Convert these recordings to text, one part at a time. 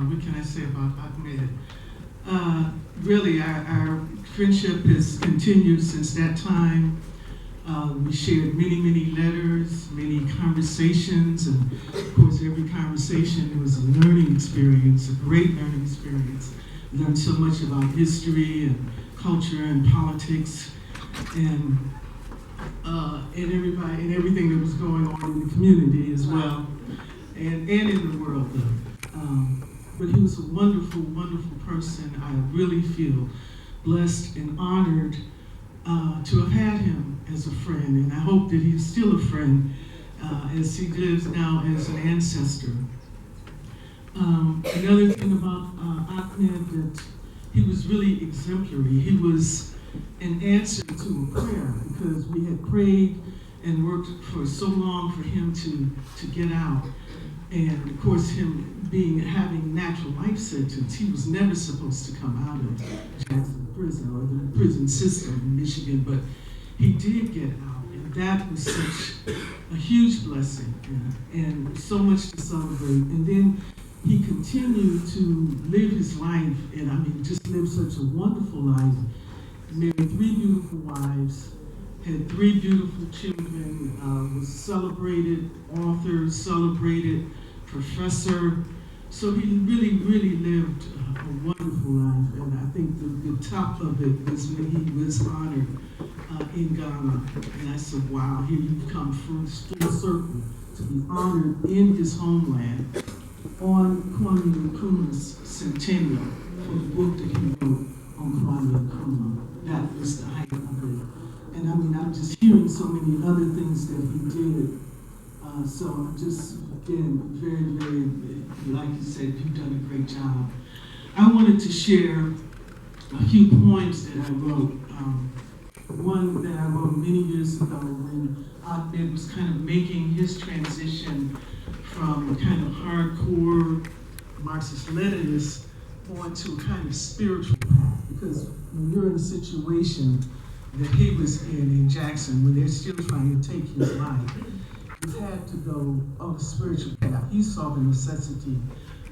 what can I say about Ahmed? Really, our friendship has continued since that time. We shared many, many letters, many conversations, and of course, every conversation was a learning experience, a great learning experience. Learned so much about history and culture and politics and everybody and everything that was going on in the community as well, and in the world though. But he was a wonderful, wonderful person. I really feel blessed and honored to have had him as a friend, and I hope that he's still a friend as he lives now as an ancestor. Another thing about Ahmed, that he was really exemplary. He was an answer to a prayer, because we had prayed and worked for so long for him to get out. And of course, him having natural life sentence, he was never supposed to come out of Jackson prison or the prison system in Michigan, but he did get out, and that was such a huge blessing and so much to celebrate. And then he continued to live his life, and I mean, just lived such a wonderful life. Married 3 beautiful wives, had 3 beautiful children, was celebrated author, celebrated professor. So he really, really lived a wonderful life, and I think the top of it was when he was honored in Ghana. And I said, wow, here you've come full circle to be honored in his homeland on Kwame Nkrumah's centennial for the book that he wrote on Kwame Nkrumah. That was the height of it. And I mean, I'm just hearing so many other things that he did. So I'm just, again, very, very, like you said, you've done a great job. I wanted to share a few poems that I wrote. One that I wrote many years ago when Ahmed was kind of making his transition from kind of hardcore Marxist-Leninist onto a kind of spiritual path. Because when you're in a situation that he was in Jackson, when they're still trying to take his life, he had to go on a spiritual path. He saw the necessity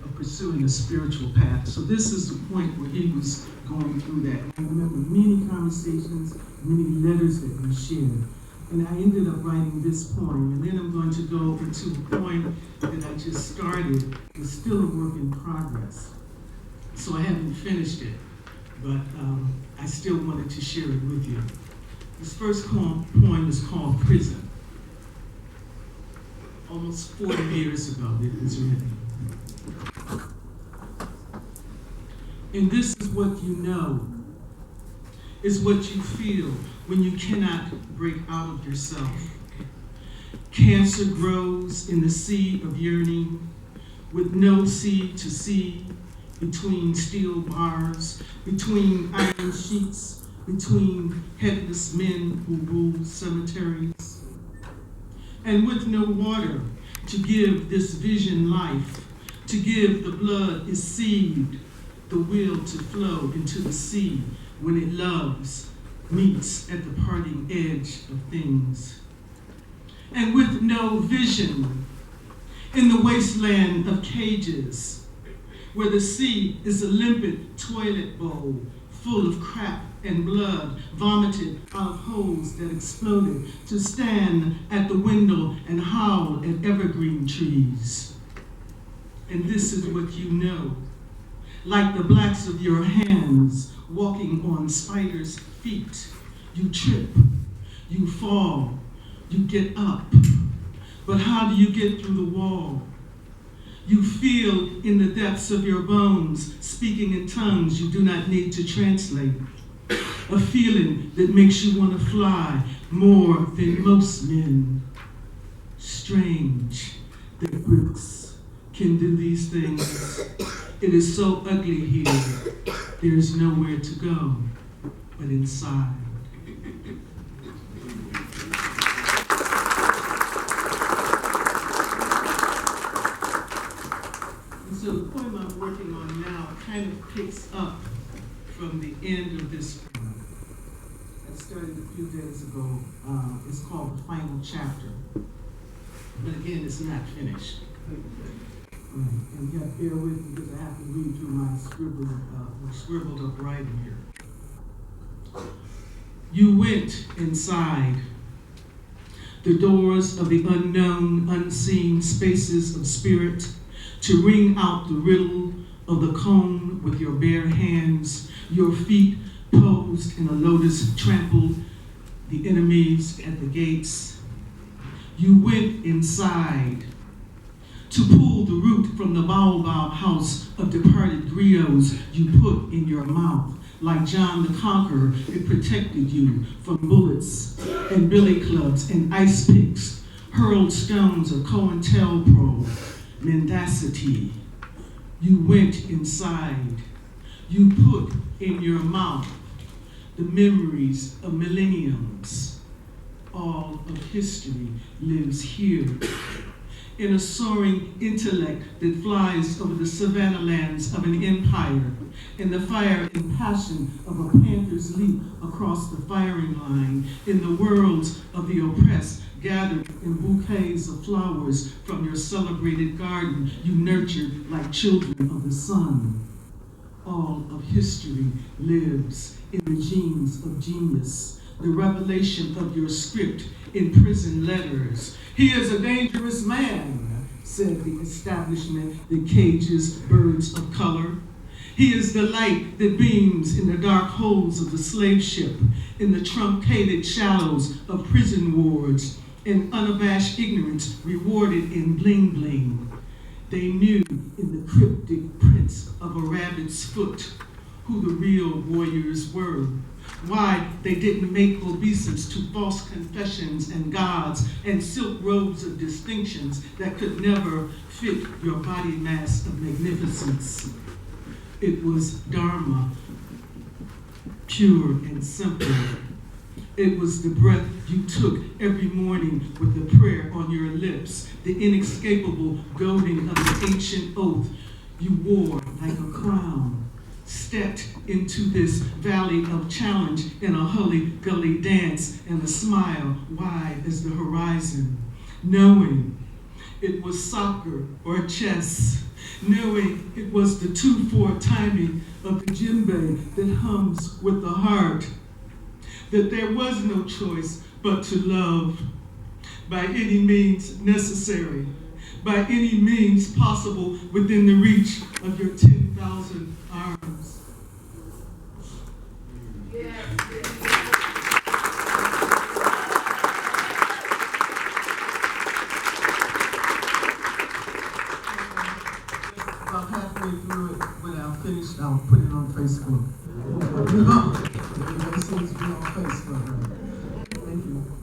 of pursuing a spiritual path. So this is the point where he was going through that. I remember many conversations, many letters that we shared. And I ended up writing this poem. And then I'm going to go into a poem that I just started. It's still a work in progress. So I haven't finished it, but I still wanted to share it with you. This first poem is called Prison. Almost 40 years ago it was written. And this is what you know, is what you feel when you cannot break out of yourself. Cancer grows in the sea of yearning, with no sea to see, between steel bars, between iron sheets, between headless men who rule cemeteries. And with no water to give this vision life, to give the blood is seed, the will to flow into the sea when it loves, meets at the parting edge of things. And with no vision in the wasteland of cages, where the sea is a limpid toilet bowl full of crap and blood vomited out of holes that exploded, to stand at the window and howl at evergreen trees. And this is what you know, like the blacks of your hands walking on spiders' feet. You trip, you fall, you get up. But how do you get through the wall? You feel in the depths of your bones, speaking in tongues you do not need to translate. A feeling that makes you want to fly more than most men. Strange that bricks can do these things. It is so ugly here. There is nowhere to go but inside. And so the poem I'm working on now kind of picks up from the end of this poem. I started a few days ago. It's called The Final Chapter. But again, it's not finished. Right. And you have to bear with me because I have to read through my scribbled up writing here. You went inside the doors of the unknown, unseen spaces of spirit to wring out the riddle of the cone with your bare hands, your feet posed in a lotus trampled the enemies at the gates. You went inside to pull the root from the baobab house of departed griots you put in your mouth. Like John the Conqueror, it protected you from bullets and billy clubs and ice picks, hurled stones of COINTELPRO, mendacity. You went inside. You put in your mouth the memories of millenniums. All of history lives here. In a soaring intellect that flies over the savannah lands of an empire, in the fire and passion of a panther's leap across the firing line, in the worlds of the oppressed, gathered in bouquets of flowers from your celebrated garden you nurtured like children of the sun. All of history lives in the genes of genius, the revelation of your script in prison letters. He is a dangerous man, said the establishment that cages birds of color. He is the light that beams in the dark holes of the slave ship, in the truncated shallows of prison wards, in unabashed ignorance rewarded in bling bling. They knew in the cryptic prints of a rabbit's foot who the real warriors were, why they didn't make obeisance to false confessions and gods and silk robes of distinctions that could never fit your body mass of magnificence. It was Dharma, pure and simple. It was the breath you took every morning with the prayer on your lips, the inescapable goading of the ancient oath you wore like a crown, stepped into this valley of challenge in a hully-gully dance and a smile wide as the horizon, knowing it was soccer or chess, knowing it was the 2/4 timing of the djembe that hums with the heart, that there was no choice but to love by any means necessary, by any means possible within the reach of your 10,000 arms. About halfway through it, when I'm finished, I'll put it on Facebook. It seems to be on Facebook. Thank you.